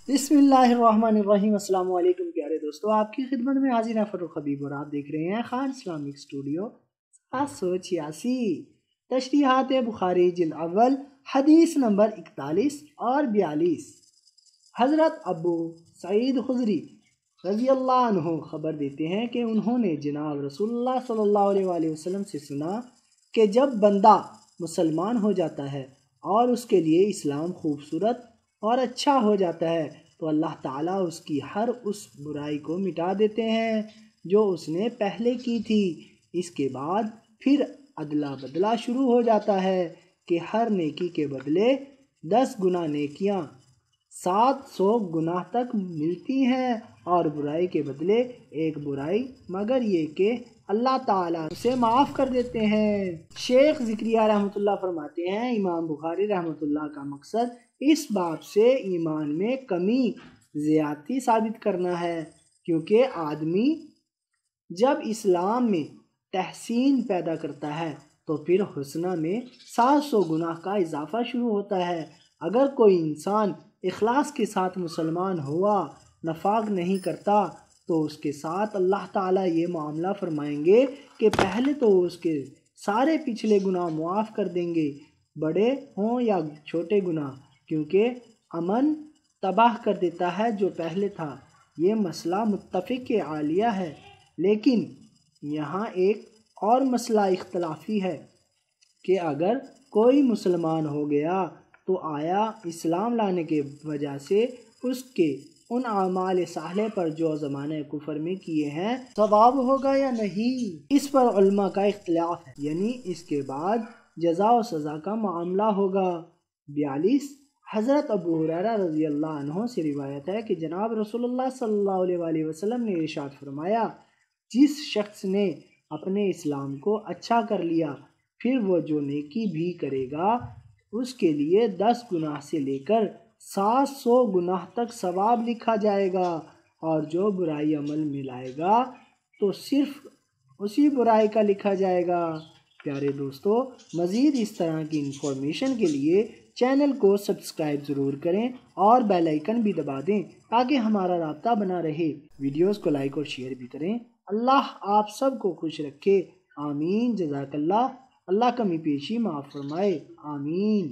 بسم اللہ الرحمن الرحیم۔ السلام علیکم پیارے دوستو، آپ کی خدمت میں حاضر ہے فاروق حبیب اور آپ دیکھ رہے ہیں خان اسلامک اسٹوڈیو 786۔ تشریحات بخاری جلد اول حدیث نمبر 41 اور 42۔ حضرت ابو سعید خدری رضی اللہ عنہ خبر دیتے ہیں کہ انہوں نے جناب رسول اللہ صلی اللہ علیہ وآلہ وسلم سے سنا کہ جب بندہ مسلمان ہو جاتا ہے اور اس کے لیے اسلام خوبصورت اور اچھا ہو جاتا ہے تو اللہ تعالیٰ اس کی ہر اس برائی کو مٹا دیتے ہیں جو اس نے پہلے کی تھی۔ اس کے بعد پھر عدلہ بدلہ شروع ہو جاتا ہے کہ ہر نیکی کے بدلے 10 گنا نیکیاں 700 گناہ تک ملتی ہیں اور برائی کے بدلے 1 برائی، مگر یہ کہ اللہ تعالیٰ اسے معاف کر دیتے ہیں۔ شیخ زکریا رحمۃ اللہ فرماتے ہیں، امام بخاری رحمۃ اللہ کا مقصد اس باب سے ایمان میں کمی زیادتی ثابت کرنا ہے، کیونکہ آدمی جب اسلام میں تحسین پیدا کرتا ہے تو پھر حسنہ میں 700 گناہ کا اضافہ شروع ہوتا ہے۔ اگر کوئی انسان اخلاص کے ساتھ مسلمان ہوا، نفاق نہیں کرتا، تو اس کے ساتھ اللہ تعالیٰ یہ معاملہ فرمائیں گے کہ پہلے تو اس کے سارے پچھلے گناہ معاف کر دیں گے، بڑے ہوں یا چھوٹے گناہ، کیونکہ امن تباہ کر دیتا ہے جو پہلے تھا۔ یہ مسئلہ متفق عالیہ ہے، لیکن یہاں ایک اور مسئلہ اختلافی ہے کہ اگر کوئی مسلمان ہو گیا تو آیا اسلام لانے کے وجہ سے اس کے ان اعمال صالحہ پر جو زمانہ کفر میں کیے ہیں ثواب ہوگا یا نہیں، اس پر علماء کا اختلاف ہے، یعنی اس کے بعد جزا و سزا کا معاملہ ہوگا۔ 42۔ حضرت ابو ہریرہ رضی اللہ عنہ سے روایت ہے کہ جناب رسول اللہ صلی اللہ علیہ وآلہ وسلم نے ارشاد فرمایا، جس شخص نے اپنے اسلام کو اچھا کر لیا پھر وہ جو نیکی بھی کرے گا اس کے لیے 10 گناہ سے لے کر 700 گناہ تک ثواب لکھا جائے گا، اور جو برائی عمل میں لائے گا تو صرف اسی برائی کا لکھا جائے گا۔ پیارے دوستو، مزید اس طرح کی انفارمیشن کے لیے چینل کو سبسکرائب ضرور کریں اور بیل آئیکن بھی دبا دیں تاکہ ہمارا رابطہ بنا رہے۔ ویڈیوز کو لائک اور شیئر بھی کریں۔ اللہ آپ سب کو خوش رکھے، آمین۔ جزاک اللہ۔ اللہ کمی پیشی معاف فرمائے، آمین۔